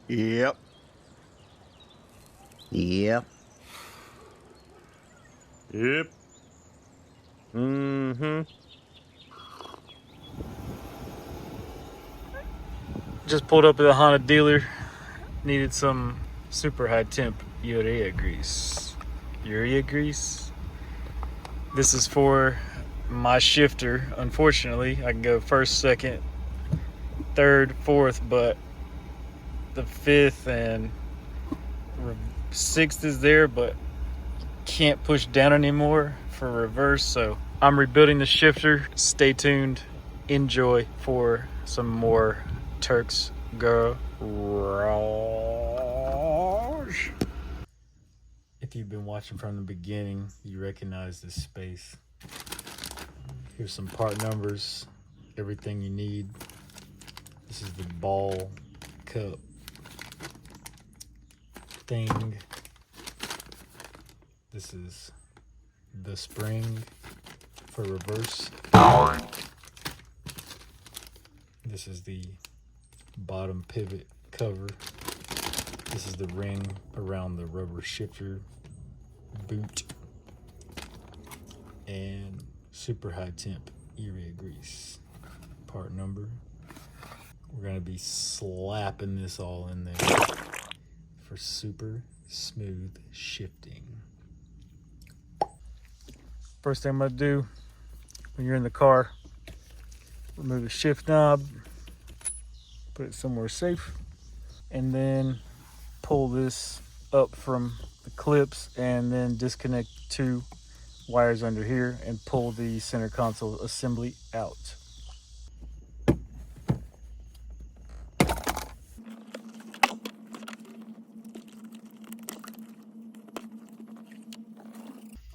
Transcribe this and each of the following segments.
Yep. Yep. Yep. Mm-hmm. Just pulled up at the Honda dealer. Needed some super high temp urea grease. Urea grease? This is for my shifter. Unfortunately, I can go first, second, third, fourth, but the fifth and sixth is there, but can't push down anymore for reverse. So I'm rebuilding the shifter. Stay tuned. Enjoy for some more Turk's garage. If you've been watching from the beginning, you recognize this space. Here's some part numbers, everything you need. This is the ball cup thing. This is the spring for reverse. This is the bottom pivot cover. This is the ring around the rubber shifter boot. And super high temp urea grease. Part number. We're gonna be slapping this all in there for super smooth shifting. First thing I'm gonna do when you're in the car, remove the shift knob, put it somewhere safe, and then pull this up from the clips and then disconnect two wires under here and pull the center console assembly out.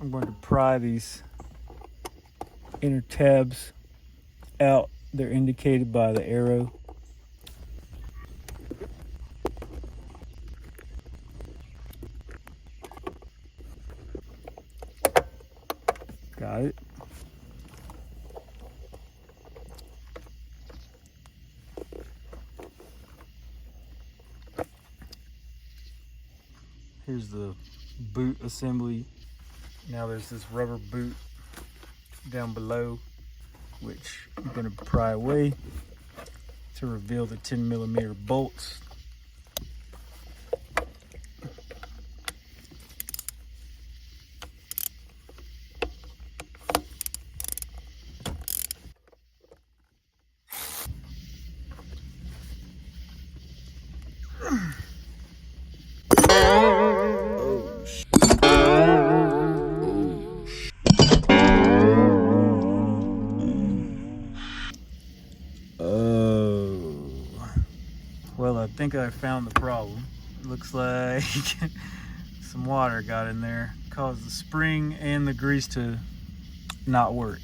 I'm going to pry these inner tabs out. They're indicated by the arrow. Got it. Here's the boot assembly. Now there's this rubber boot down below, which I'm going to pry away to reveal the 10mm bolts. Well, I think I found the problem. Looks like some water got in there, caused the spring and the grease to not work.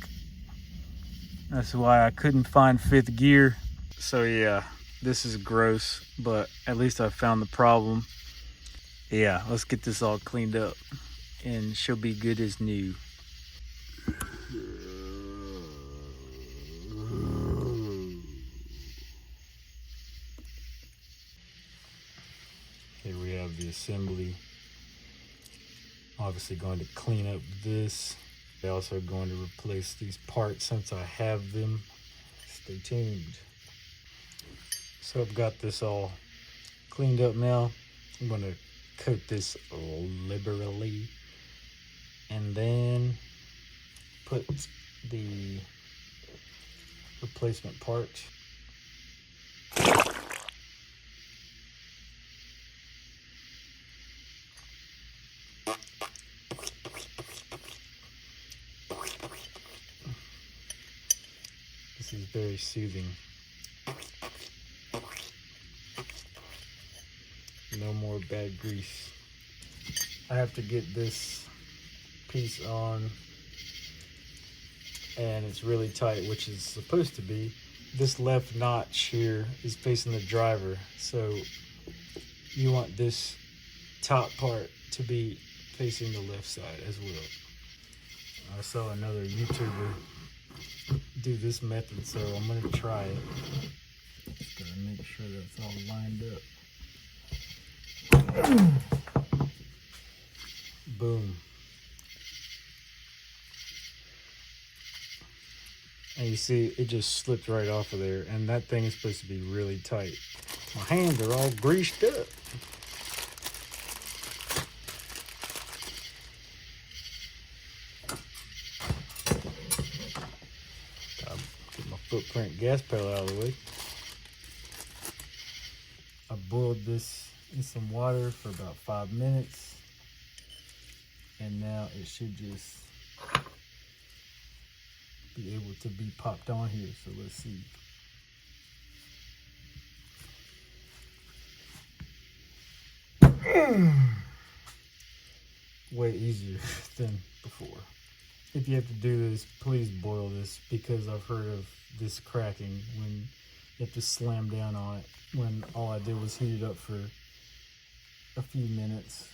That's why I couldn't find fifth gear. So yeah, this is gross, but at least I found the problem. Yeah, let's get this all cleaned up and she'll be good as new. Here we have the assembly. Obviously going to clean up this. They're also going to replace these parts since I have them. Stay tuned. So I've got this all cleaned up now. I'm going to coat this liberally and then put the replacement part. This is very soothing. No more bad grease. I have to get this piece on and it's really tight, which is supposed to be. This left notch here is facing the driver, so you want this top part to be facing the left side as well. I saw another YouTuber do this method, so I'm gonna try it. Just gotta make sure that's all lined up. Boom. And you see, it just slipped right off of there. And that thing is supposed to be really tight. My hands are all greased up. Get my footprint gas pedal out of the way. I boiled this in some water for about 5 minutes. And now it should just be able to be popped on here. So let's see. Way easier than before. If you have to do this, please boil this, because I've heard of this cracking when you have to slam down on it, when all I did was heat it up for a few minutes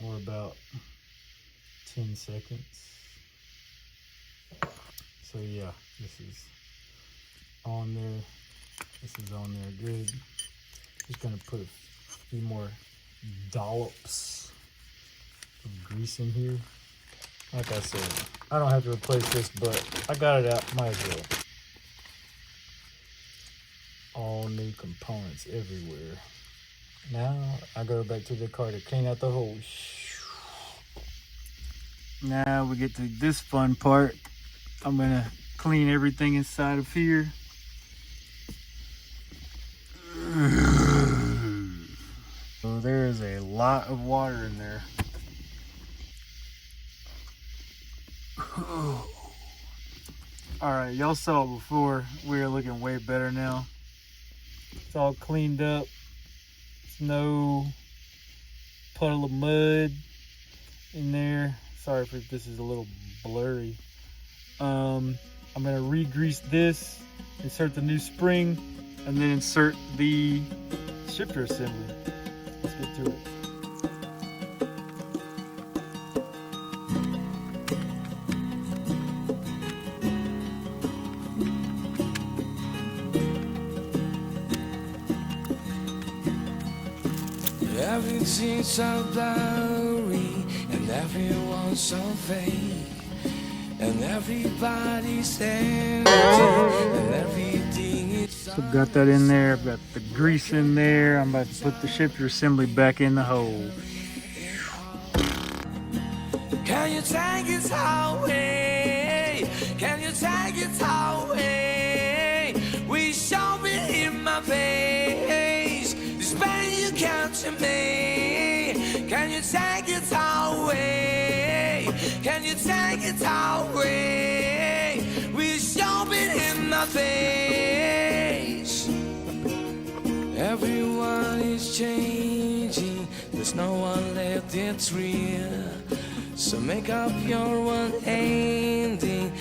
or about 10 seconds. So yeah, this is on there. This is on there good. Just gonna put a few more dollops of grease in here. Like I said, I don't have to replace this, but I got it out, might as well. All new components everywhere. Now I go back to the car to clean out the holes. Now we get to this fun part. I'm gonna clean everything inside of here. So there is a lot of water in there. Alright, y'all saw it before. We're looking way better now. It's all cleaned up. There's no puddle of mud in there. Sorry if this is a little blurry. I'm gonna re-grease this, insert the new spring, and then insert the shifter assembly. Let's get to it. Everything's so blurry and everyone's so fake, and everybody's empty and everything is so. So got that in there. I've got the grease in there. I'm about to put the shifter assembly back in the hole. Can you take it away? Can you take it away? We shove it in my face. This pain you got to me. Can you take it away? Can you take it away? We shove it in my face. Everyone is changing. There's no one left that's real. So make up your one ending.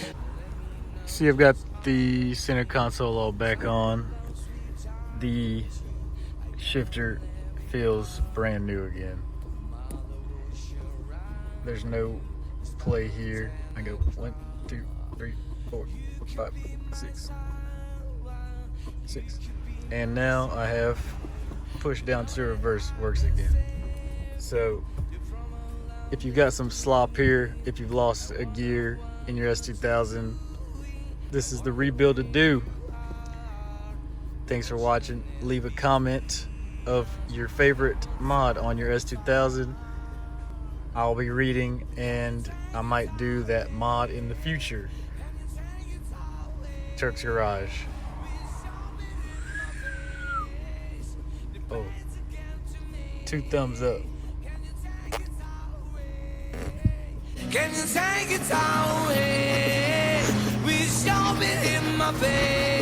See, I've got the center console all back on. The shifter feels brand new again. There's no play here. I go 1, 2, 3, 4, 5, 6. And now I have pushed down to reverse, works again. So if you've got some slop here, if you've lost a gear in your S2000, this is the rebuild to do. Thanks for watching. Leave a comment of your favorite mod on your S2000. I'll be reading, and I might do that mod in the future. Turk's Garage. Oh, 2 thumbs up. Can you take it away? We shove it in my face.